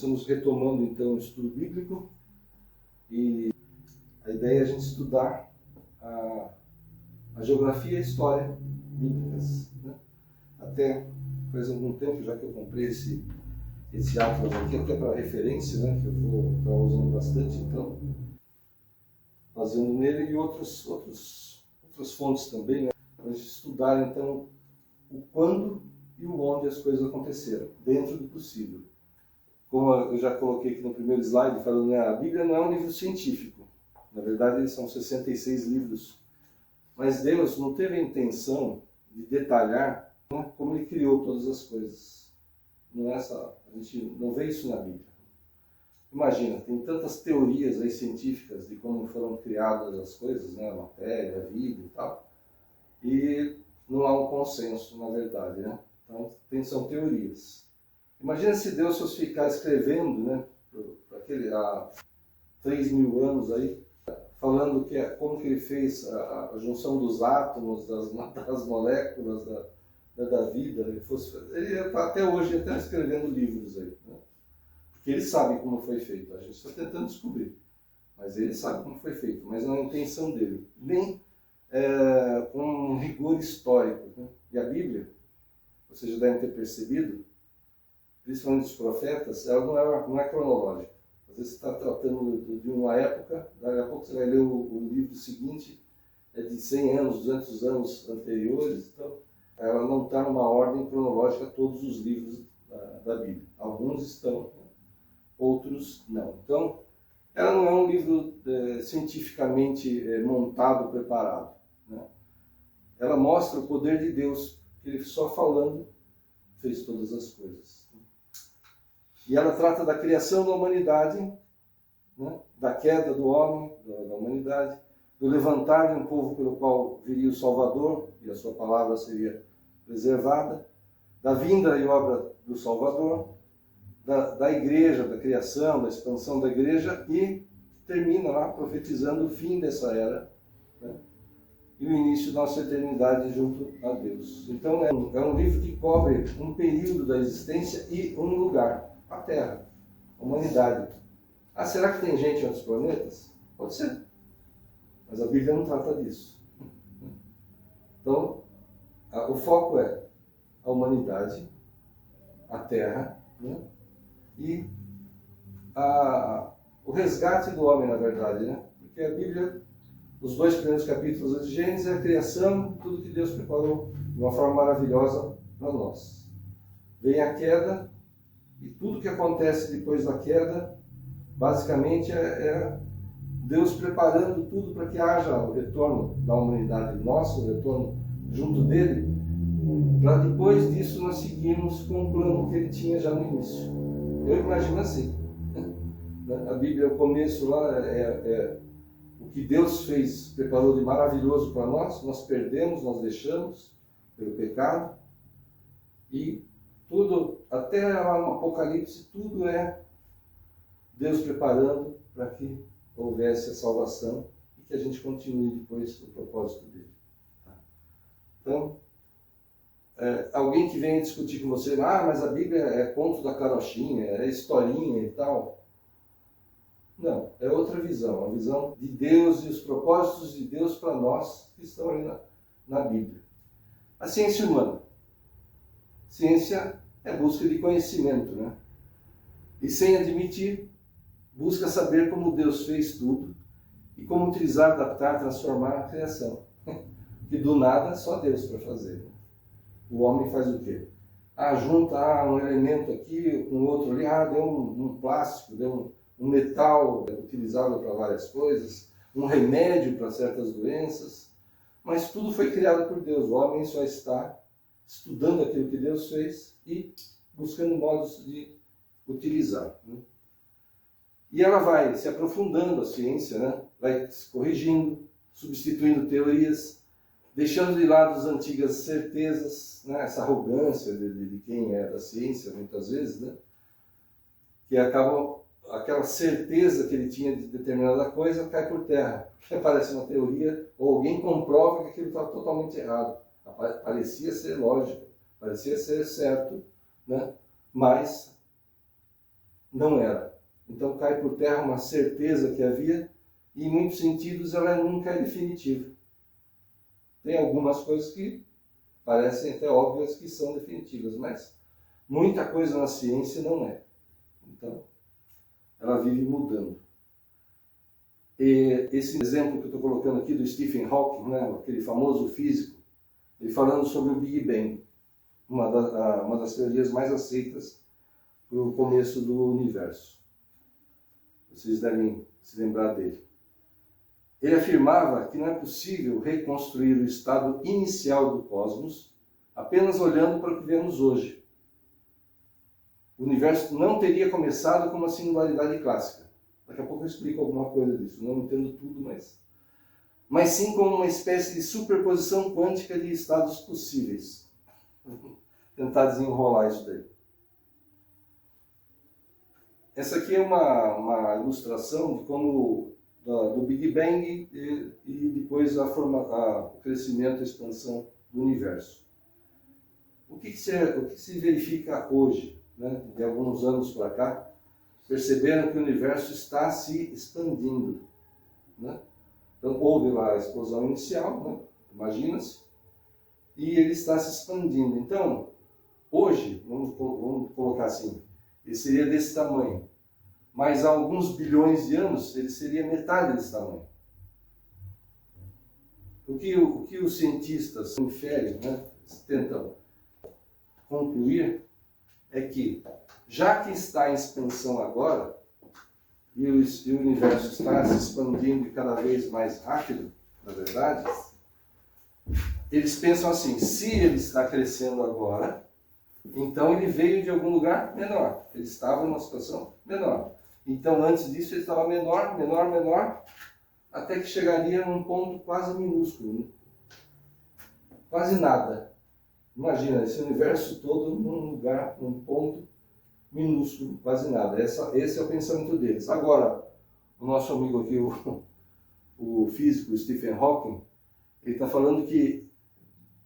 estamos retomando então o estudo bíblico e a ideia é a gente estudar a geografia e a história bíblicas, né? Até faz algum tempo já que eu comprei esse atlas aqui, até para referência, né, que eu vou estar usando bastante, então, baseando nele e outras fontes também, né, para a gente estudar então o quando e o onde as coisas aconteceram, dentro do possível. Como eu já coloquei aqui no primeiro slide, falando, né, a Bíblia não é um livro científico, na verdade são 66 livros, mas Deus não teve a intenção de detalhar, né, como Ele criou todas as coisas. A gente não vê isso na Bíblia. Imagina, tem tantas teorias aí científicas de como foram criadas as coisas, né, a matéria, a vida e tal, e não há um consenso, na verdade, né? Então, são teorias. Imagina se Deus fosse ficar escrevendo, né, há 3.000 anos aí, falando como que Ele fez a junção dos átomos, das moléculas, da vida. Ele até hoje está escrevendo livros aí, né? Porque ele sabe como foi feito. A gente está tentando descobrir, mas ele sabe como foi feito, mas não é a intenção dele, nem com um rigor histórico, né? E a Bíblia, vocês já devem ter percebido, principalmente os profetas, ela não é cronológica. Às vezes você está tratando de uma época, daqui a pouco você vai ler o livro seguinte, é de 100 anos, 200 anos anteriores, então ela não está numa ordem cronológica todos os livros da Bíblia. Alguns estão, outros não. Então, ela não é um livro cientificamente montado, preparado, né? Ela mostra o poder de Deus, que Ele só falando fez todas as coisas. E ela trata da criação da humanidade, né? Da queda do homem, da humanidade, do levantar de um povo pelo qual viria o Salvador, e a sua palavra seria preservada, da vinda e obra do Salvador, da igreja, da criação, da expansão da igreja, e termina lá profetizando o fim dessa era, né, e o início da nossa eternidade junto a Deus. Então é um livro que cobre um período da existência e um lugar, a Terra, a humanidade. Ah, será que tem gente em outros planetas? Pode ser, mas a Bíblia não trata disso. Então, o foco é a humanidade, a Terra, né? E o resgate do homem, na verdade, né? Porque a Bíblia, os 2 primeiros capítulos de Gênesis é a criação, tudo que Deus preparou de uma forma maravilhosa para nós. Vem a queda, e tudo que acontece depois da queda, basicamente é Deus preparando tudo para que haja o retorno da humanidade nossa, o retorno junto dele, para depois disso nós seguirmos com o plano que Ele tinha já no início. Eu imagino assim. A Bíblia, o começo lá é o que Deus fez, preparou de maravilhoso para nós perdemos, nós deixamos pelo pecado, e tudo, até lá no Apocalipse, tudo é Deus preparando para que houvesse a salvação e que a gente continue depois o propósito dele. Tá? Então, alguém que vem discutir com você, mas a Bíblia é conto da carochinha, é historinha e tal. Não, é outra visão, a visão de Deus e os propósitos de Deus para nós que estão ali na Bíblia. A ciência humana. Ciência é busca de conhecimento, né? E sem admitir, busca saber como Deus fez tudo e como utilizar, adaptar, transformar a criação. Que do nada só Deus para fazer. O homem faz o quê? Junta um elemento aqui, um outro ali, deu um plástico, deu um metal utilizável para várias coisas, um remédio para certas doenças, mas tudo foi criado por Deus. O homem só está estudando aquilo que Deus fez e buscando modos de utilizar, né? E ela vai se aprofundando, a ciência, né? Vai se corrigindo, substituindo teorias, deixando de lado as antigas certezas, né? Essa arrogância de quem é da ciência, muitas vezes, né? Que acabam, aquela certeza que ele tinha de determinada coisa cai por terra, porque aparece uma teoria, ou alguém comprova que aquilo está totalmente errado. Parecia ser lógico, parecia ser certo, né? Mas não era. Então cai por terra uma certeza que havia, e em muitos sentidos ela nunca é definitiva. Tem algumas coisas que parecem até óbvias que são definitivas, mas muita coisa na ciência não é. Então, ela vive mudando. E esse exemplo que eu estou colocando aqui do Stephen Hawking, né, aquele famoso físico, ele falando sobre o Big Bang, uma das teorias mais aceitas para o começo do universo. Vocês devem se lembrar dele. Ele afirmava que não é possível reconstruir o estado inicial do cosmos apenas olhando para o que vemos hoje. O universo não teria começado com uma singularidade clássica. Daqui a pouco eu explico alguma coisa disso, não entendo tudo, mas sim como uma espécie de superposição quântica de estados possíveis. Tentar desenrolar isso daí. Essa aqui é uma ilustração de como do Big Bang e depois o crescimento e expansão do universo. O que se verifica hoje, né, de alguns anos para cá? Perceberam que o universo está se expandindo, né? Então houve lá a explosão inicial, né? Imagina-se, e ele está se expandindo. Então, hoje, vamos colocar assim, ele seria desse tamanho, mas há alguns bilhões de anos ele seria metade desse tamanho. O que os cientistas inferem, né, tentam concluir, é que, já que está em expansão agora, e o universo está se expandindo cada vez mais rápido, na verdade, eles pensam assim: se ele está crescendo agora, então ele veio de algum lugar menor. Ele estava numa situação menor. Então, antes disso, ele estava menor, menor, menor, até que chegaria num ponto quase minúsculo, né? Quase nada. Imagina, esse universo todo num lugar, num ponto minúsculo, quase nada. Esse é o pensamento deles. Agora, o nosso amigo aqui, o físico Stephen Hawking, ele está falando que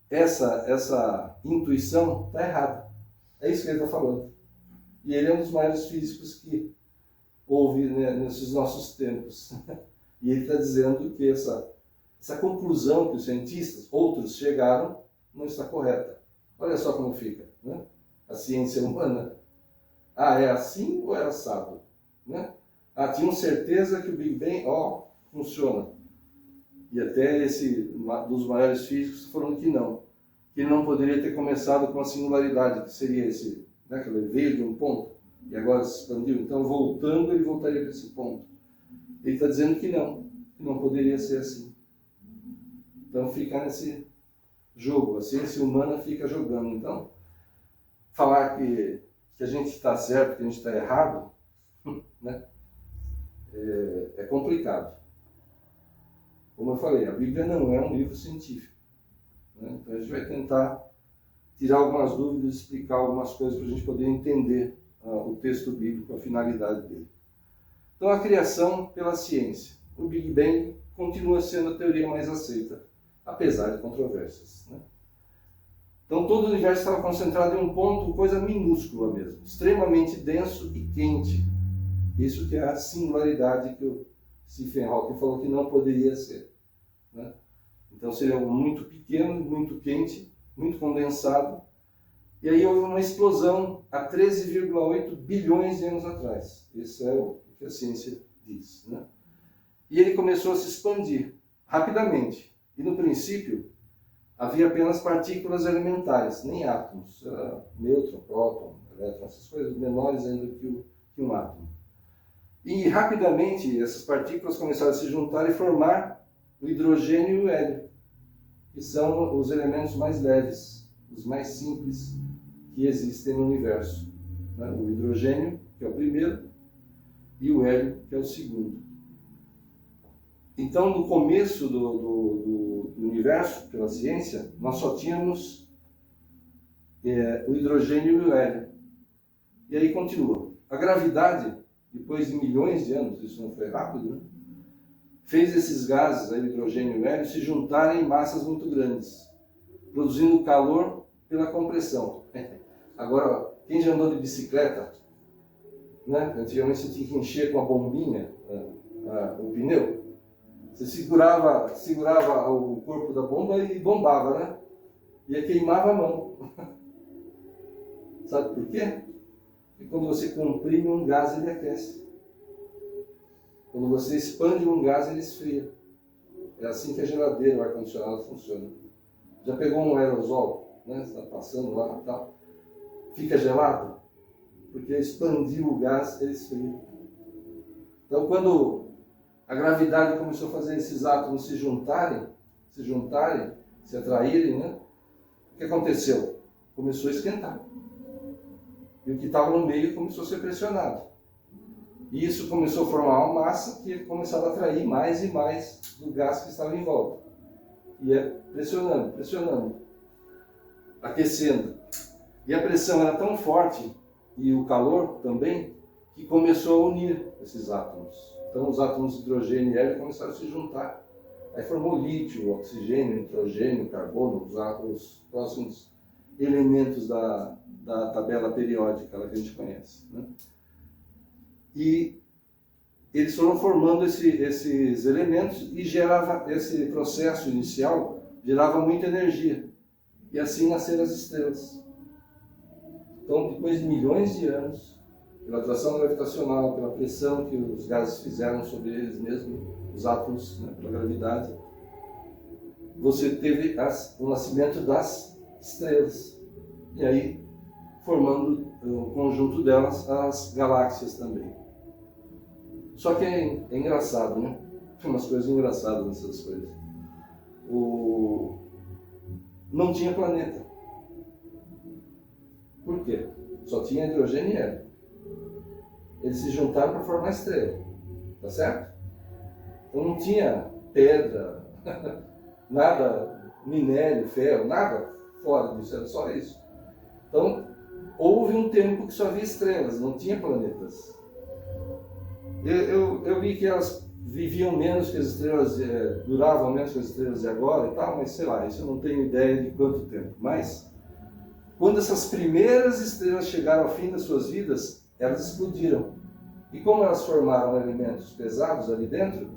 essa intuição está errada. É isso que ele está falando. E ele é um dos maiores físicos que houve, né, nesses nossos tempos. E ele está dizendo que essa conclusão que os cientistas, outros, chegaram, não está correta. Olha só como fica, né? A ciência humana. Ah, é assim ou é assado? Né? Ah, tinham certeza que o Big Bang, funciona. E até dos maiores físicos falando que não poderia ter começado com a singularidade, que seria esse, né, que ele veio de um ponto e agora se expandiu. Então, voltando, ele voltaria para esse ponto. Ele está dizendo que não poderia ser assim. Então, fica nesse jogo, a ciência humana fica jogando. Então, falar que a gente está certo, que a gente está errado, né, é complicado. Como eu falei, a Bíblia não é um livro científico, né? Então a gente vai tentar tirar algumas dúvidas, explicar algumas coisas para a gente poder entender o texto bíblico, a finalidade dele. Então, a criação pela ciência. O Big Bang continua sendo a teoria mais aceita, apesar de controvérsias, né? Então, todo o universo estava concentrado em um ponto, coisa minúscula mesmo, extremamente denso e quente. Isso que é a singularidade que o Stephen Hawking falou que não poderia ser, né? Então, seria algo muito pequeno, muito quente, muito condensado. E aí houve uma explosão há 13,8 bilhões de anos atrás. Isso é o que a ciência diz, né? E ele começou a se expandir rapidamente. E no princípio, havia apenas partículas elementares, nem átomos. Era nêutron, próton, elétron, essas coisas menores ainda que um átomo. E rapidamente essas partículas começaram a se juntar e formar o hidrogênio e o hélio, que são os elementos mais leves, os mais simples que existem no universo, né? O hidrogênio, que é o primeiro, e o hélio, que é o segundo. Então, no começo do universo, pela ciência, nós só tínhamos o hidrogênio e o hélio. E aí continua. A gravidade, depois de milhões de anos, isso não foi rápido, né, fez esses gases, o hidrogênio e o hélio, se juntarem em massas muito grandes, produzindo calor pela compressão. Agora, quem já andou de bicicleta, né? Antigamente você tinha que encher com a bombinha o pneu. Você segurava o corpo da bomba e bombava, né? E queimava a mão. Sabe por quê? Porque quando você comprime um gás, ele aquece. Quando você expande um gás, ele esfria. É assim que a geladeira, o ar-condicionado funciona. Já pegou um aerosol, né? Você está passando lá e tal. Fica gelado? Porque expandiu o gás, ele esfria. Então, quando a gravidade começou a fazer esses átomos se juntarem, se atraírem, né? O que aconteceu? Começou a esquentar. E o que estava no meio começou a ser pressionado. E isso começou a formar uma massa que começava a atrair mais e mais do gás que estava em volta. E é pressionando, aquecendo. E a pressão era tão forte, e o calor também, que começou a unir esses átomos. Então os átomos de hidrogênio e hélio começaram a se juntar. Aí formou lítio, oxigênio, nitrogênio, carbono, os próximos elementos da tabela periódica que a gente conhece, né? E eles foram formando esses elementos e gerava esse processo inicial, gerava muita energia. E assim nasceram as estrelas. Então, depois de milhões de anos, pela atração gravitacional, pela pressão que os gases fizeram sobre eles mesmos, os átomos, né, pela gravidade, você teve o nascimento das estrelas. E aí, formando o conjunto delas, as galáxias também. Só que é engraçado, né? Tem umas coisas engraçadas nessas coisas. Não tinha planeta. Por quê? Só tinha hidrogênio e hélio. Eles se juntaram para formar estrela. Tá certo? Então não tinha pedra, nada, minério, ferro, nada fora disso, era só isso. Então, houve um tempo que só havia estrelas, não tinha planetas. Eu li que elas viviam menos que as estrelas, duravam menos que as estrelas de agora e tal, mas sei lá, isso eu não tenho ideia de quanto tempo. Mas, quando essas primeiras estrelas chegaram ao fim das suas vidas, elas explodiram. E como elas formaram elementos pesados ali dentro,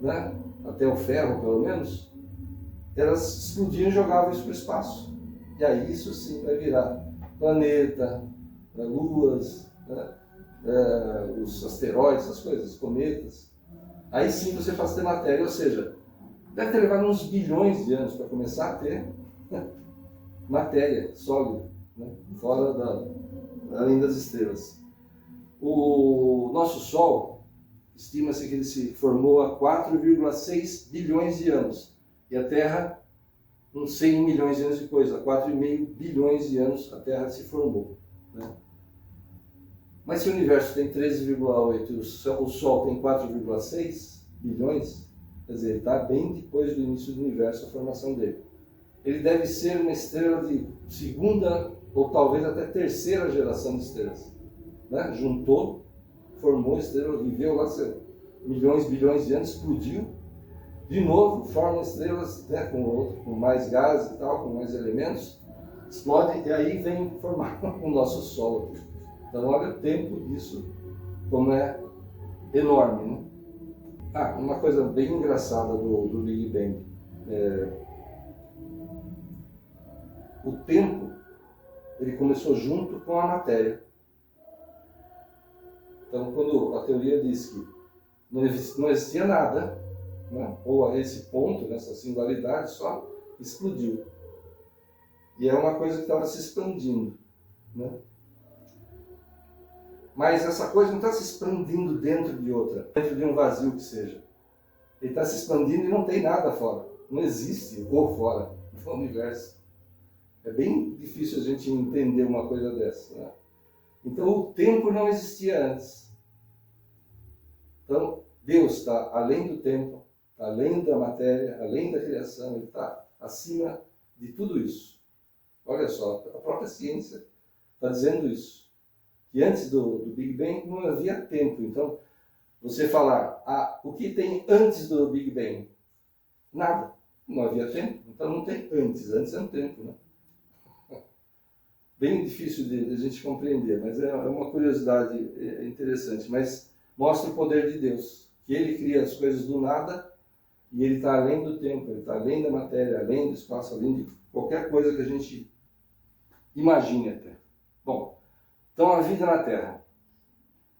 né, até o ferro pelo menos, elas explodiam e jogavam isso para o espaço. E aí isso sim vai virar planeta, luas, né, os asteroides, essas coisas, cometas. Aí sim você passa a ter matéria, ou seja, deve ter levado uns bilhões de anos para começar a ter matéria sólida, né, fora além das estrelas. O nosso Sol, estima-se que ele se formou há 4,6 bilhões de anos. E a Terra, uns 100 milhões de anos depois, há 4,5 bilhões de anos, a Terra se formou, né? Mas se o universo tem 13,8 e o Sol tem 4,6 bilhões, quer dizer, ele está bem depois do início do universo, a formação dele. Ele deve ser uma estrela de segunda ou talvez até terceira geração de estrelas, né? Juntou, formou estrela, viveu lá milhões, bilhões de anos, explodiu, de novo forma estrelas, né, com mais gás e tal, com mais elementos, explode e aí vem formar o nosso Sol aqui. Então olha o tempo disso, como é enorme, né? Uma coisa bem engraçada do Big Bang. O tempo, ele começou junto com a matéria. Então, quando a teoria diz que não existia nada, né, ou a esse ponto, nessa singularidade só, explodiu. E é uma coisa que estava se expandindo, né? Mas essa coisa não está se expandindo dentro de outra, dentro de um vazio que seja. Ele está se expandindo e não tem nada fora. Não existe o fora do universo. É bem difícil a gente entender uma coisa dessa, né? Então o tempo não existia antes. Então Deus está além do tempo, está além da matéria, além da criação, Ele está acima de tudo isso. Olha só, a própria ciência está dizendo isso. Que antes do Big Bang não havia tempo. Então, você falar, o que tem antes do Big Bang? Nada. Não havia tempo, então não tem antes. Antes é um tempo, né? bem difícil de a gente compreender, mas é uma curiosidade interessante. Mas mostra o poder de Deus, que Ele cria as coisas do nada e Ele está além do tempo, Ele está além da matéria, além do espaço, além de qualquer coisa que a gente imagine até. Bom, então a vida na Terra.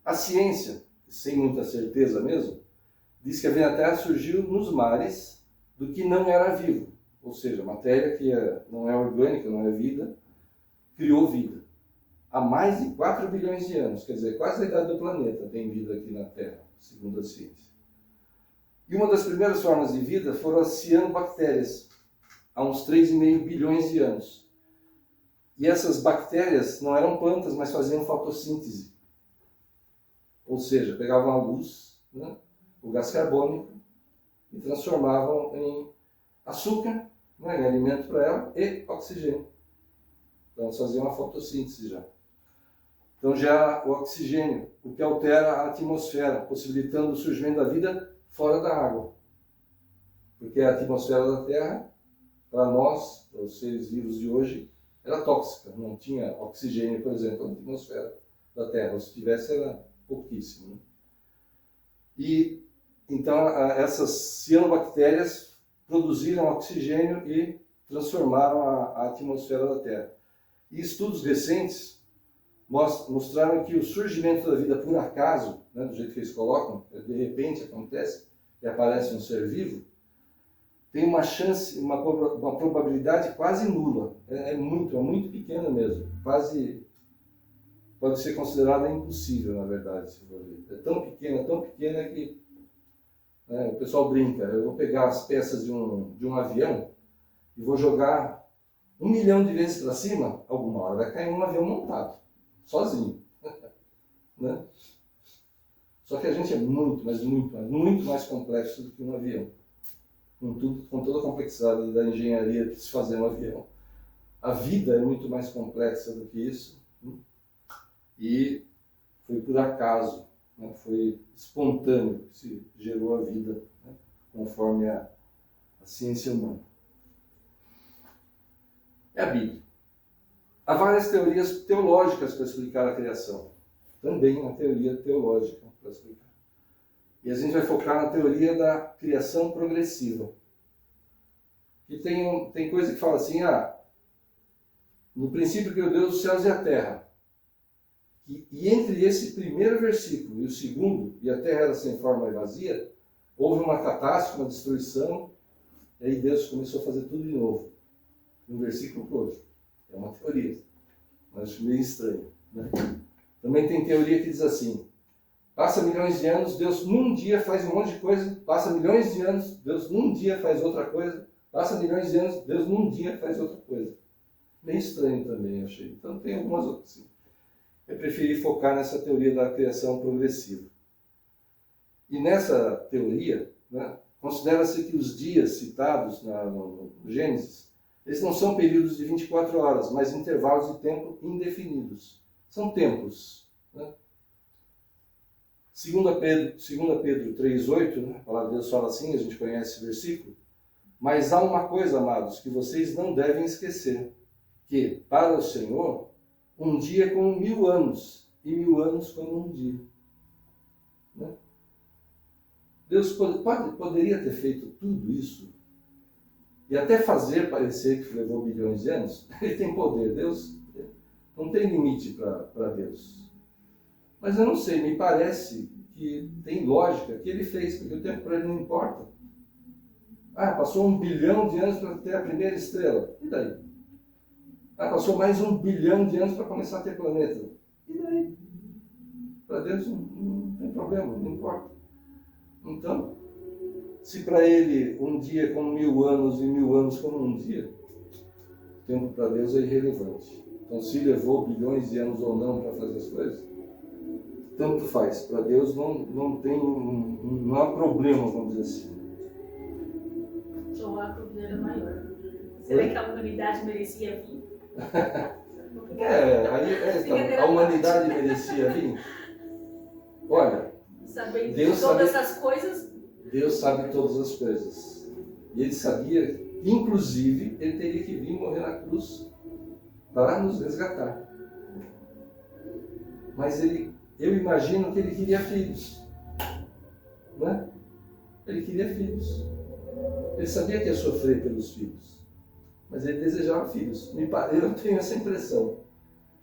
A ciência, sem muita certeza mesmo, diz que a vida na Terra surgiu nos mares do que não era vivo. Ou seja, matéria que não é orgânica, não é vida, criou vida. Há mais de 4 bilhões de anos, quer dizer, quase a idade do planeta tem vida aqui na Terra, segundo a ciência. E uma das primeiras formas de vida foram as cianobactérias, há uns 3,5 bilhões de anos. E essas bactérias não eram plantas, mas faziam fotossíntese. Ou seja, pegavam a luz, né, o gás carbônico, e transformavam em açúcar, né, em alimento para ela, e oxigênio. Então elas faziam uma fotossíntese já. Então já o oxigênio, o que altera a atmosfera, possibilitando o surgimento da vida fora da água. Porque a atmosfera da Terra, para nós, para os seres vivos de hoje, era tóxica. Não tinha oxigênio, por exemplo, na atmosfera da Terra. Ou se tivesse, era pouquíssimo. Né? E então essas cianobactérias produziram oxigênio e transformaram a atmosfera da Terra. E estudos recentes mostraram que o surgimento da vida por acaso, né, do jeito que eles colocam, de repente acontece e aparece um ser vivo, tem uma chance, uma probabilidade quase nula. É muito pequena mesmo. Quase pode ser considerada impossível, na verdade, se for ver. É tão pequena que o pessoal brinca. Eu vou pegar as peças de um avião e vou jogar 1 milhão de vezes para cima, alguma hora vai cair um avião montado, sozinho. Né? Só que a gente é muito mais complexo do que um avião. Com toda a complexidade da engenharia de se fazer um avião. A vida é muito mais complexa do que isso. E foi por acaso, né? Foi espontâneo que se gerou a vida, né? Conforme a ciência humana. É a Bíblia. Há várias teorias teológicas para explicar a criação. Também uma teoria teológica para explicar. E a gente vai focar na teoria da criação progressiva. E tem coisa que fala assim, no princípio criou Deus os céus e a terra. E entre esse primeiro versículo e o segundo, e a terra era sem forma e vazia, houve uma catástrofe, uma destruição, e aí Deus começou a fazer tudo de novo. De um versículo para o outro. É uma teoria, mas acho meio estranho. Né? Também tem teoria que diz assim, passa milhões de anos, Deus num dia faz um monte de coisa, passa milhões de anos, Deus num dia faz outra coisa, passa milhões de anos, Deus num dia faz outra coisa. Meio estranho também, achei. Então tem algumas outras. Sim. Eu preferi focar nessa teoria da criação progressiva. E nessa teoria, né, considera-se que os dias citados no Gênesis, eles não são períodos de 24 horas, mas intervalos de tempo indefinidos. São tempos. Né? 2 Pedro 3,8, né, a palavra de Deus fala assim, a gente conhece esse versículo, mas há uma coisa, amados, que vocês não devem esquecer, que para o Senhor, um dia é como 1000 anos, e 1000 anos como um dia. Né? Deus poderia ter feito tudo isso, e até fazer parecer que levou bilhões de anos. Ele tem poder, Deus não tem limite para Deus. Mas eu não sei, me parece que tem lógica que ele fez, porque o tempo para ele não importa. Passou 1 bilhão de anos para ter a primeira estrela, e daí? Passou mais 1 bilhão de anos para começar a ter planeta, e daí? Para Deus não tem problema, não importa. Então, se para ele um dia é como 1000 anos e 1000 anos como um dia, o tempo para Deus é irrelevante. Então, se levou bilhões de anos ou não para fazer as coisas, tanto faz. Para Deus não há problema, vamos dizer assim. Ou há problema maior. Será que a humanidade merecia vir? A humanidade merecia vir? Olha, sabendo Deus de todas essas coisas. Deus sabe todas as coisas. E ele sabia, inclusive, ele teria que vir morrer na cruz para nos resgatar. Mas eu imagino que ele queria filhos. Né? Ele queria filhos. Ele sabia que ia sofrer pelos filhos. Mas ele desejava filhos. Eu tenho essa impressão.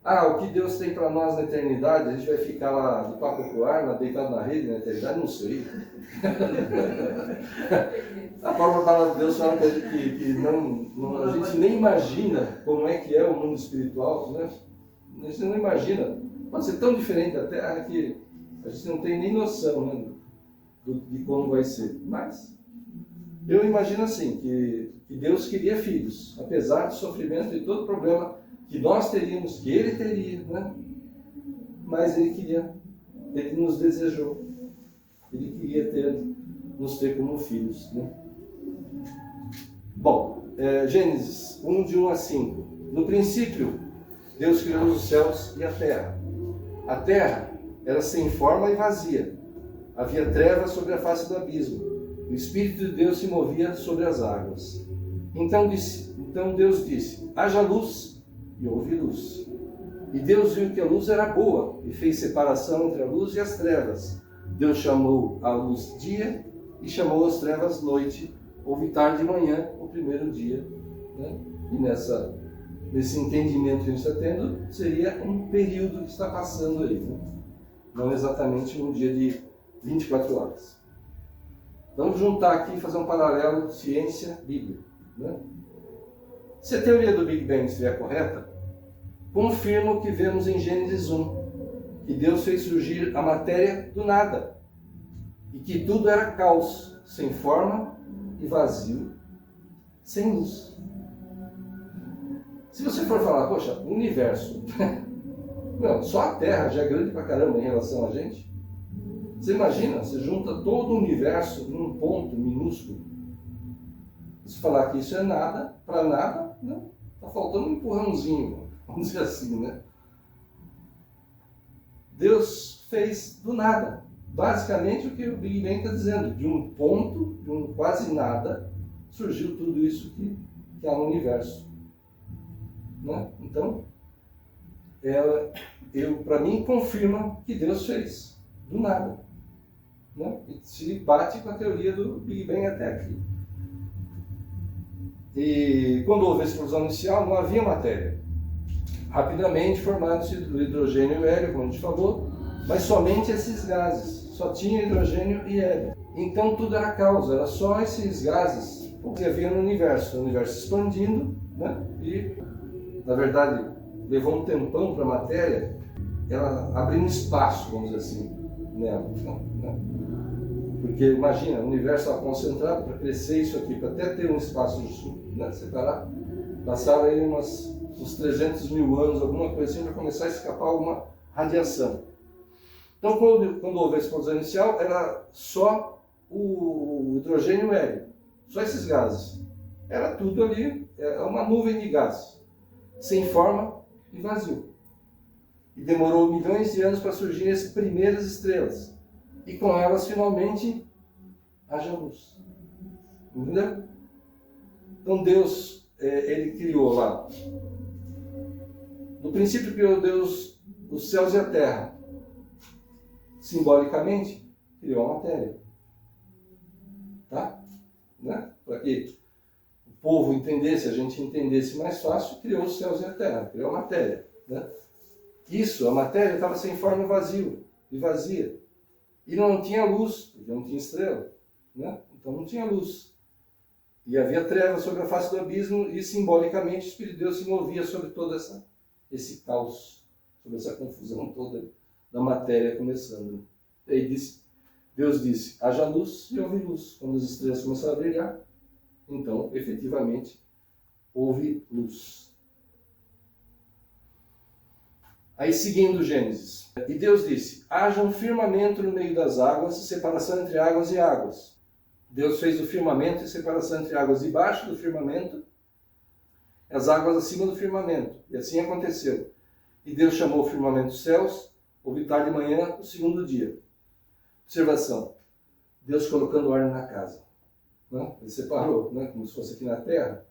O que Deus tem para nós na eternidade, a gente vai ficar lá do papo pro ar, deitado na rede na eternidade? Não sei. A própria palavra de Deus fala que a gente nem imagina como é que é o mundo espiritual, né? A gente não imagina. Pode ser tão diferente da Terra que a gente não tem nem noção, né, de como vai ser. Mas eu imagino assim, que Deus queria filhos, apesar do sofrimento e todo problema que nós teríamos, que ele teria, né? Mas ele nos desejou. Ele queria nos ter como filhos, né? Bom, Gênesis 1, de 1 a 5. No princípio, Deus criou os céus e a terra. A terra era sem forma e vazia. Havia trevas sobre a face do abismo. O Espírito de Deus se movia sobre as águas. Então Deus disse: haja luz, e houve luz. E Deus viu que a luz era boa, e fez separação entre a luz e as trevas. Deus chamou a luz dia, e chamou as trevas noite. Houve tarde e manhã, o primeiro dia. Né? E nesse entendimento que a gente está tendo, seria um período que está passando aí. Né? Não exatamente um dia de 24 horas. Vamos juntar aqui e fazer um paralelo ciência-bíblia. Né? Se a teoria do Big Bang estiver correta, confirma o que vemos em Gênesis 1, que Deus fez surgir a matéria do nada, e que tudo era caos, sem forma e vazio, sem luz. Se você for falar, poxa, o universo, não, só a Terra já é grande pra caramba em relação a gente. Você imagina, você junta todo o universo num ponto minúsculo. Se falar que isso é nada, para nada, né? Tá faltando um empurrãozinho, vamos dizer assim, né? Deus fez do nada. Basicamente o que o Big Bang está dizendo, de um ponto, de um quase nada, surgiu tudo isso que há no universo. Né? Então, para mim, confirma que Deus fez do nada. Né? E se bate com a teoria do Big Bang até aqui. E quando houve a explosão inicial, não havia matéria. Rapidamente formaram-se o hidrogênio e o hélio, como a gente falou, mas somente esses gases. Só tinha hidrogênio e hélio. Então tudo era causa, era só esses gases que havia no universo. O universo expandindo, né? E, na verdade, levou um tempão para a matéria, ela abrindo espaço, vamos dizer assim, nela. Né? Porque imagina, o universo estava concentrado para crescer isso aqui, para até ter um espaço separado. Passaram aí uns 300 mil anos, alguma coisa assim, para começar a escapar alguma radiação. Então, quando houve a explosão inicial, era só o hidrogênio e o hélio, só esses gases. Era tudo ali, uma nuvem de gás, sem forma e vazio. E demorou milhões de anos para surgirem as primeiras estrelas. E com elas, finalmente, haja luz. Entendeu? Então Deus, ele criou lá. No princípio criou Deus os céus e a terra. Simbolicamente, criou a matéria. Tá? Né? Para que o povo entendesse, a gente entendesse mais fácil, criou os céus e a terra, criou a matéria. Né? Isso, a matéria estava sem forma e vazia. E não tinha luz, porque não tinha estrela. Né? Então não tinha luz. E havia trevas sobre a face do abismo e simbolicamente o Espírito de Deus se movia sobre todo esse caos, sobre essa confusão toda da matéria começando. E aí Deus disse, haja luz e houve luz. Quando as estrelas começaram a brilhar, então, efetivamente, houve luz. Aí, seguindo Gênesis. E Deus disse, haja um firmamento no meio das águas, separação entre águas e águas. Deus fez o firmamento e separação entre águas debaixo do firmamento, as águas acima do firmamento. E assim aconteceu. E Deus chamou o firmamento céus, houve tarde de manhã, o segundo dia. Observação. Deus colocando ordem na casa. Né? Ele separou, né? Como se fosse aqui na terra,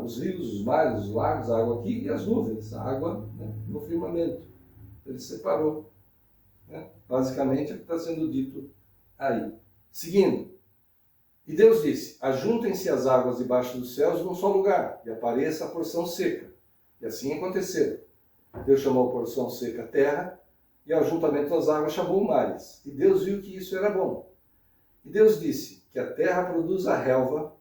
os rios, os mares, os lagos, a água aqui, e as nuvens, a água, né, no firmamento. Ele separou. Né? Basicamente é o que está sendo dito aí. Seguindo. E Deus disse: ajuntem-se as águas debaixo dos céus num só lugar, e apareça a porção seca. E assim aconteceu. Deus chamou a porção seca terra, e ao juntamento das águas chamou mares. E Deus viu que isso era bom. E Deus disse que a terra produza relva,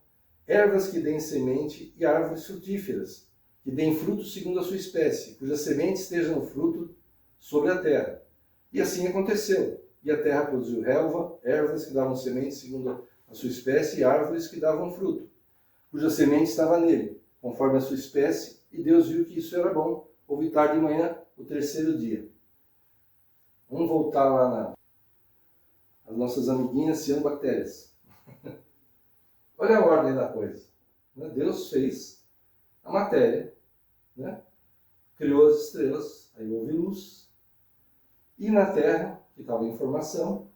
ervas que deem semente e árvores frutíferas, que deem fruto segundo a sua espécie, cuja semente esteja no fruto sobre a terra. E assim aconteceu. E a terra produziu relva, ervas que davam semente segundo a sua espécie e árvores que davam fruto, cuja semente estava nele, conforme a sua espécie, e Deus viu que isso era bom. Houve tarde de manhã, o terceiro dia. Vamos voltar lá as nossas amiguinhas cianobactérias. Olha a ordem da coisa. Deus fez a matéria, né? Criou as estrelas, aí houve luz, e na Terra, que estava em formação,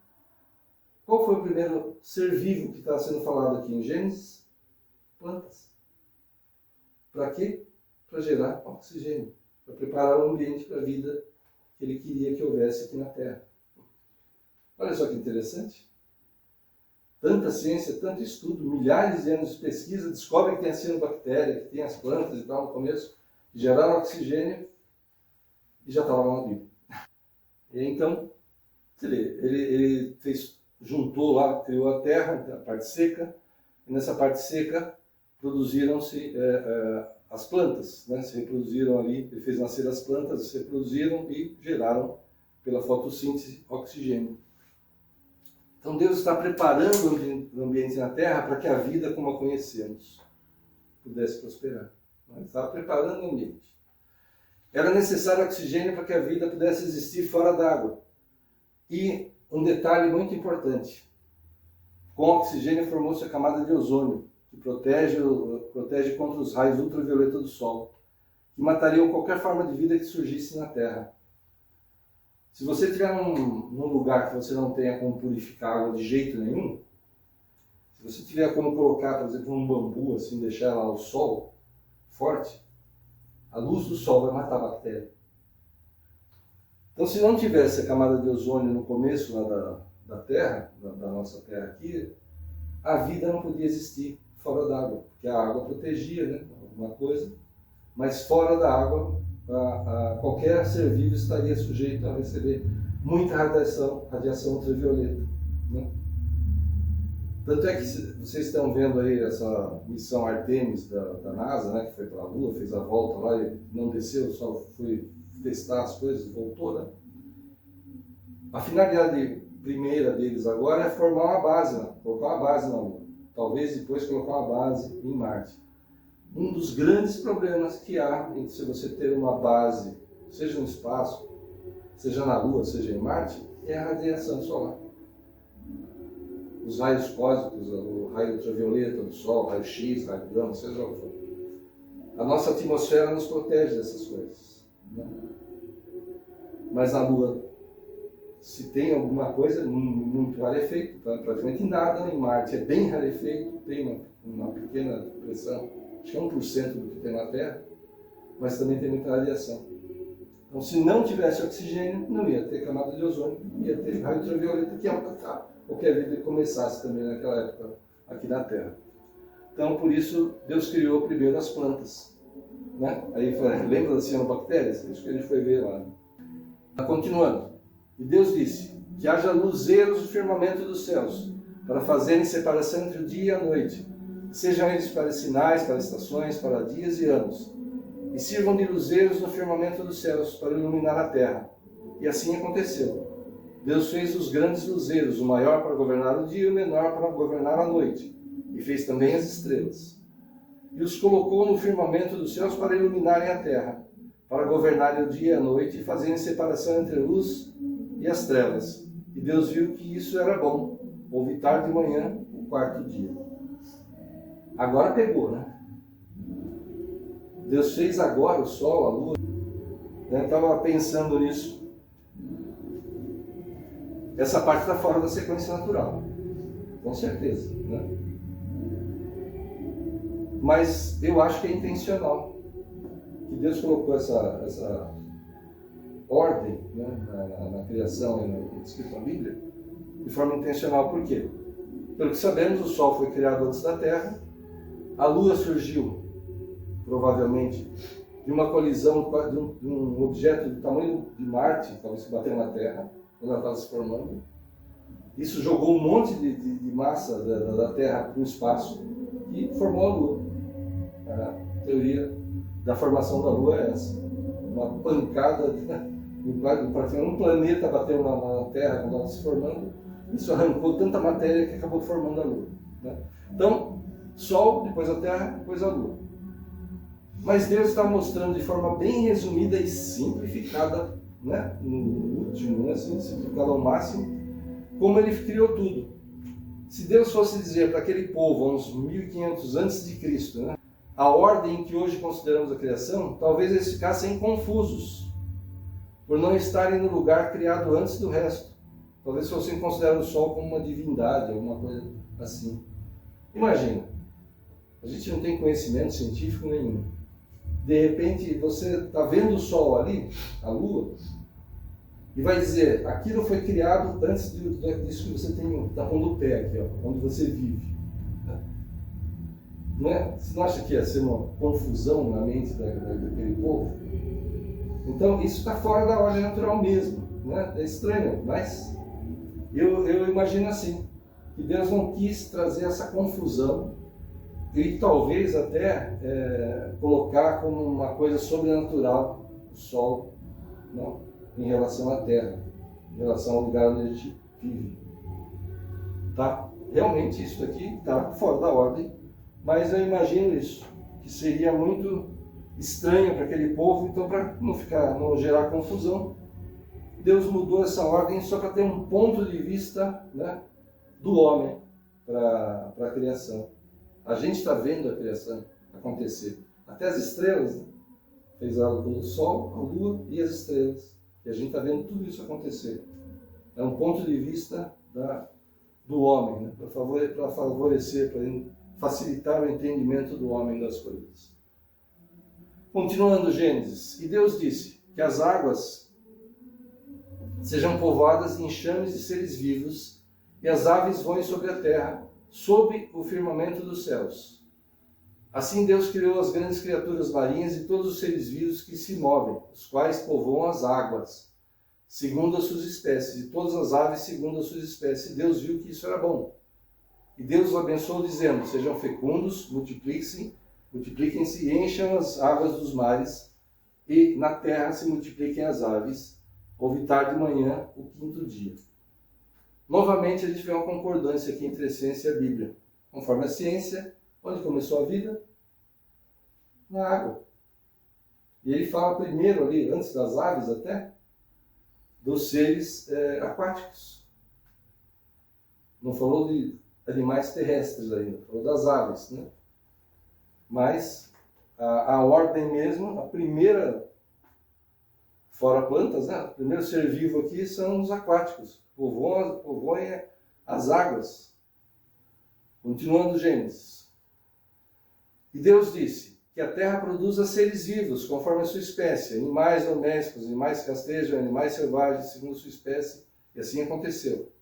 qual foi o primeiro ser vivo que está sendo falado aqui em Gênesis? Plantas. Para quê? Para gerar oxigênio, para preparar o ambiente para a vida que ele queria que houvesse aqui na Terra. Olha só que interessante. Tanta ciência, tanto estudo, milhares de anos de pesquisa, descobre que tem a cianobactéria, que tem as plantas e tal no começo, que geraram oxigênio e já estava lá no Bíblia. E então, ele juntou lá, criou a terra, a parte seca, e nessa parte seca produziram-se as plantas, né? Se reproduziram ali, ele fez nascer as plantas, se reproduziram e geraram, pela fotossíntese, oxigênio. Então Deus está preparando o ambiente na Terra para que a vida como a conhecemos pudesse prosperar. Ele estava preparando o ambiente. Era necessário oxigênio para que a vida pudesse existir fora d'água. E um detalhe muito importante. Com o oxigênio formou-se a camada de ozônio, que protege contra os raios ultravioleta do Sol, que matariam qualquer forma de vida que surgisse na Terra. Se você estiver num lugar que você não tenha como purificar água de jeito nenhum, se você tiver como colocar, por exemplo, um bambu, assim, deixar lá ao sol forte, a luz do sol vai matar a bactéria. Então, se não tivesse a camada de ozônio no começo lá da Terra, da nossa Terra aqui, a vida não podia existir fora da água, porque a água protegia, né, alguma coisa, mas fora da água, qualquer ser vivo estaria sujeito a receber muita radiação ultravioleta. Né? Tanto é que vocês estão vendo aí essa missão Artemis da NASA, né, que foi para a Lua, fez a volta lá e não desceu, só foi testar as coisas e voltou. Né? A finalidade primeira deles agora é formar uma base, né? Colocar uma base na Lua. Talvez depois colocar uma base em Marte. Um dos grandes problemas que há entre se você ter uma base, seja no espaço, seja na Lua, seja em Marte, é a radiação solar. Os raios cósmicos, o raio ultravioleta do Sol, raio X, raio gama, seja o que for. A nossa atmosfera nos protege dessas coisas. Né? Mas na Lua, se tem alguma coisa, muito rarefeito, praticamente nada. Em Marte é bem rarefeito, tem uma pequena pressão, acho que é 1% do que tem na Terra, mas também tem muita radiação. Então, se não tivesse oxigênio, não ia ter camada de ozônio, ia ter raio ultravioleta que ia matar qualquer vida que começasse também naquela época aqui na Terra. Então, por isso, Deus criou primeiro as plantas. Né? Aí, lembra das cianobactérias? Isso que a gente foi ver lá. Continuando. E Deus disse que haja luzeiros no firmamento dos céus, para fazerem separação entre o dia e a noite. Sejam eles para sinais, para estações, para dias e anos. E sirvam de luzeiros no firmamento dos céus, para iluminar a terra. E assim aconteceu. Deus fez os grandes luzeiros, o maior para governar o dia e o menor para governar a noite. E fez também as estrelas. E os colocou no firmamento dos céus para iluminarem a terra, para governarem o dia e a noite e fazerem separação entre a luz e as trevas. E Deus viu que isso era bom. Houve tarde de manhã, o quarto dia. Agora pegou, né? Deus fez agora o sol, a lua. Eu estava pensando nisso. Essa parte está fora da sequência natural. Com certeza, né? mas eu acho que é intencional. Que Deus colocou essa ordem, né, na criação e escrito na Bíblia, de forma intencional. Por quê? Pelo que sabemos, o Sol foi criado antes da Terra, a Lua surgiu, provavelmente, de uma colisão de um objeto do tamanho de Marte, talvez que bateu na Terra, quando ela estava se formando. Isso jogou um monte de massa da Terra para o espaço e formou a Lua. A teoria da formação da Lua é essa. Uma pancada, um planeta bateu na Terra quando ela se formando, isso arrancou tanta matéria que acabou formando a Lua. Né? Então, Sol, depois a Terra, depois a Lua. Mas Deus está mostrando de forma bem resumida e simplificada, né? No último, né? Assim, simplificado ao máximo, como Ele criou tudo. Se Deus fosse dizer para aquele povo, uns 1500 antes de Cristo, né? A ordem que hoje consideramos a criação, talvez eles ficassem confusos, por não estarem no lugar criado antes do resto. Talvez fossem considerar o Sol como uma divindade, alguma coisa assim. Imagina, a gente não tem conhecimento científico nenhum. De repente você está vendo o Sol ali, a Lua, e vai dizer, aquilo foi criado antes disso que você tem, está pondo o pé aqui, ó, onde você vive. Não é? Você não acha que ia ser uma confusão na mente daquele povo? Então isso está fora da ordem natural mesmo. Né? É estranho, mas eu imagino assim, que Deus não quis trazer essa confusão e talvez até colocar como uma coisa sobrenatural o Sol, não, em relação à Terra, em relação ao lugar onde a gente vive. Tá? Realmente isso aqui está fora da ordem, mas eu imagino isso, que seria muito estranho para aquele povo, então para não gerar confusão, Deus mudou essa ordem só para ter um ponto de vista, né, do homem para a criação. A gente está vendo a criação acontecer. Até as estrelas, né? Fez o Sol, a Lua e as estrelas. E a gente está vendo tudo isso acontecer. É um ponto de vista do homem, né? Para favorecer, para facilitar o entendimento do homem das coisas. Continuando Gênesis. E Deus disse que as águas sejam povoadas de enxames de seres vivos e as aves voem sobre a terra, sob o firmamento dos céus. Assim Deus criou as grandes criaturas marinhas e todos os seres vivos que se movem, os quais povoam as águas, segundo as suas espécies, e todas as aves segundo as suas espécies. E Deus viu que isso era bom. E Deus os abençoou, dizendo, sejam fecundos, multipliquem-se e encham as águas dos mares, e na terra se multipliquem as aves. Houve tarde de manhã, o quinto dia. Novamente, a gente vê uma concordância aqui entre a ciência e a Bíblia. Conforme a ciência, onde começou a vida? Na água. E ele fala primeiro ali, antes das aves até, dos seres aquáticos. Não falou de animais terrestres ainda, falou das aves, né? Mas a ordem mesmo, a primeira, fora plantas, né? O primeiro ser vivo aqui são os aquáticos. Povoem as águas. Continuando Gênesis. E Deus disse que a terra produza seres vivos, conforme a sua espécie, animais domésticos, animais que rastejam, animais selvagens, segundo a sua espécie, e assim aconteceu.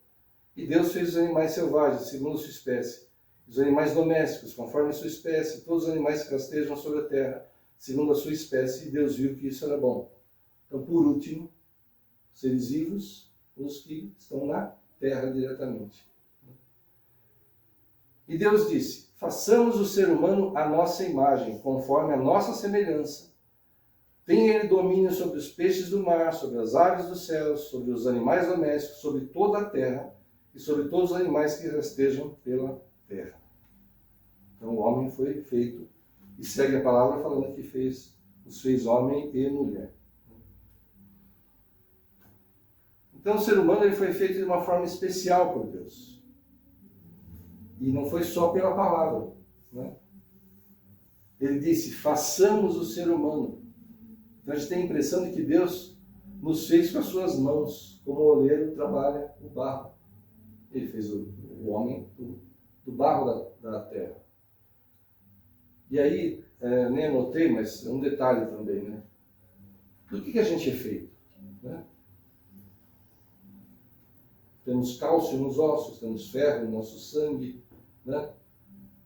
E Deus fez os animais selvagens, segundo a sua espécie, os animais domésticos, conforme a sua espécie, todos os animais que rastejam sobre a terra, segundo a sua espécie, e Deus viu que isso era bom. Então, por último, seres vivos, os que estão na terra diretamente. E Deus disse, façamos o ser humano à nossa imagem, conforme a nossa semelhança. Tenha ele domínio sobre os peixes do mar, sobre as aves dos céus, sobre os animais domésticos, sobre toda a terra e sobre todos os animais que rastejam pela terra. Então o homem foi feito, e segue a palavra falando que os fez homem e mulher. Então o ser humano ele foi feito de uma forma especial por Deus. E não foi só pela palavra, né? Ele disse, façamos o ser humano. Então a gente tem a impressão de que Deus nos fez com as suas mãos, como o oleiro trabalha o barro. Ele fez o homem do barro da terra. E aí, nem anotei, mas um detalhe também, né? Do que a gente é feito? Né? Temos cálcio nos ossos, temos ferro no nosso sangue, né?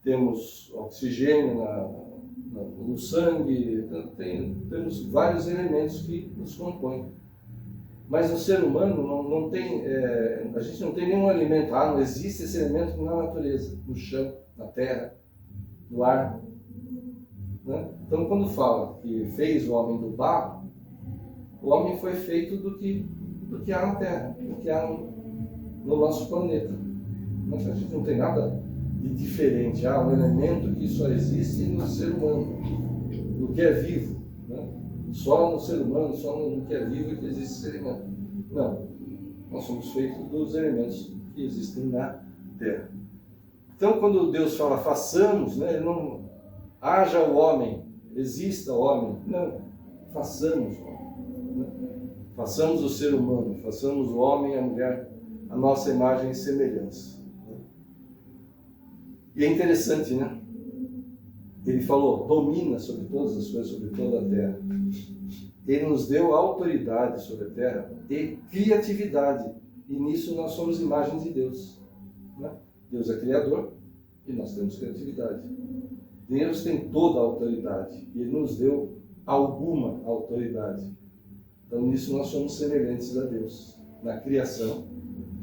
Temos oxigênio no sangue, temos vários elementos que nos compõem. Mas no ser humano não tem, a gente não tem nenhum alimento. Não existe esse elemento na natureza, no chão, na terra, no ar. Né? Então, quando fala que fez o homem do barro, o homem foi feito do que há na terra, do que há no nosso planeta. A gente não tem nada de diferente. Há um elemento que só existe no ser humano, no que é vivo. Né? Só no ser humano, só no que é vivo que existe esse elemento. Não. Nós somos feitos dos elementos que existem na terra. Então, quando Deus fala façamos, né, ele não haja o homem, exista o homem. Não. Façamos o homem. Né? Façamos o ser humano, façamos o homem e a mulher a nossa imagem e semelhança. E é interessante, né? Ele falou, domina sobre todas as coisas, sobre toda a terra. Ele nos deu autoridade sobre a terra e criatividade. E nisso nós somos imagens de Deus. Né? Deus é criador e nós temos criatividade. Deus tem toda a autoridade e Ele nos deu alguma autoridade. Então nisso nós somos semelhantes a Deus, na criação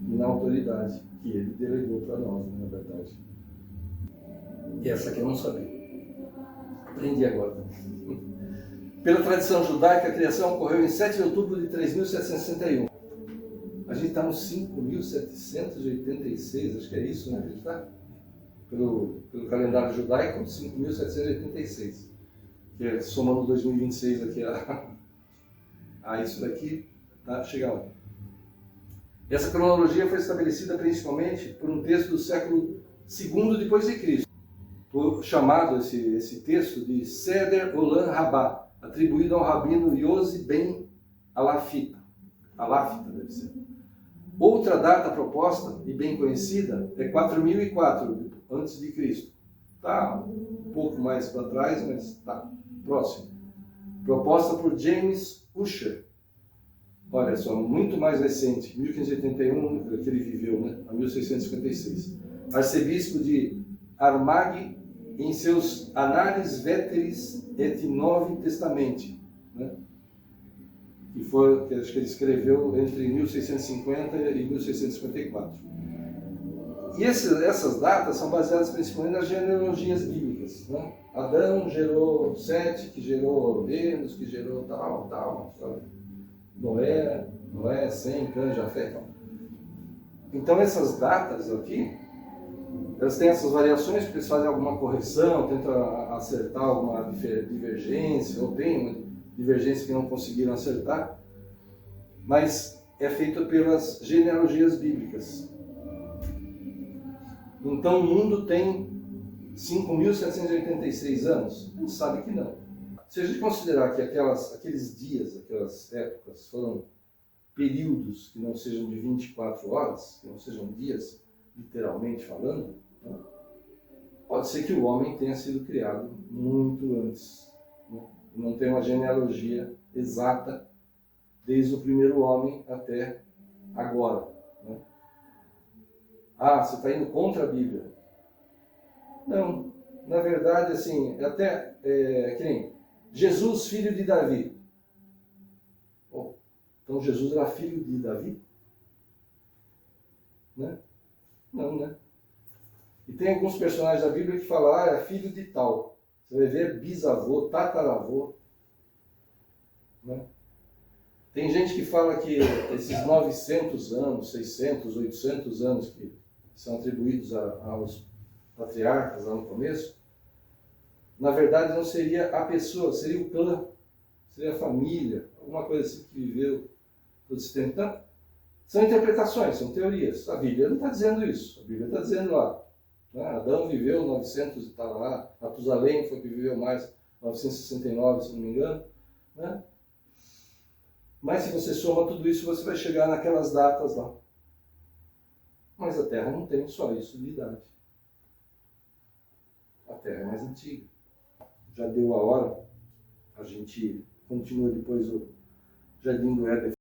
e na autoridade que Ele delegou para nós, na verdade. E essa aqui eu não sabia. Aprendi agora. Pela tradição judaica, a criação ocorreu em 7 de outubro de 3.761. A gente está nos 5.786, acho que é isso, né? A gente está? Pelo calendário judaico, 5.786. Que é, somando 2026 aqui a isso daqui, tá? Chega lá. Essa cronologia foi estabelecida principalmente por um texto do século II depois de Cristo, chamado esse texto de Seder Olam Rabbah, atribuído ao rabino Yossi ben Alafita. Alafita deve ser. Outra data proposta e bem conhecida é 4004 antes de Cristo. Tá um pouco mais para trás, mas tá próximo. Proposta por James Ussher. Olha só, muito mais recente, 1581 que ele viveu, né, a 1656. Arcebispo de Armagh em seus Annales Veteris et Novi Testamenti, né? Que acho que ele escreveu entre 1650 e 1654. E essas datas são baseadas principalmente nas genealogias bíblicas. Né? Adão gerou Sete, que gerou Enos, que gerou tal, sabe? Noé, Sem, Cã, Jafé, tal. Então essas datas aqui, elas têm essas variações porque eles fazem alguma correção, tentam acertar alguma divergência, ou tem uma divergência que não conseguiram acertar, mas é feita pelas genealogias bíblicas. Então o mundo tem 5.786 anos? A gente sabe que não. Se a gente considerar que aqueles dias, aquelas épocas foram períodos que não sejam de 24 horas, que não sejam dias, literalmente falando, né? Pode ser que o homem tenha sido criado muito antes. Né? Não tem uma genealogia exata desde o primeiro homem até agora. Né? Você está indo contra a Bíblia. Não. Na verdade, assim, que nem Jesus, filho de Davi. Bom, então Jesus era filho de Davi? Né? Não, né? E tem alguns personagens da Bíblia que falam, é filho de tal. Você vai ver bisavô, tataravô. Né? Tem gente que fala que esses 900 anos, 600, 800 anos que são atribuídos aos patriarcas lá no começo, na verdade não seria a pessoa, seria o clã, seria a família, alguma coisa assim que viveu todo esse tempo. Então, são interpretações, são teorias. A Bíblia não está dizendo isso. A Bíblia está dizendo lá. Né? Adão viveu 900 e estava lá. Matusalém foi que viveu mais, 969, se não me engano. Né? Mas se você soma tudo isso, você vai chegar naquelas datas lá. Mas a Terra não tem só isso de idade. A Terra é mais antiga. já deu a hora, a gente continua depois o Jardim do Éden.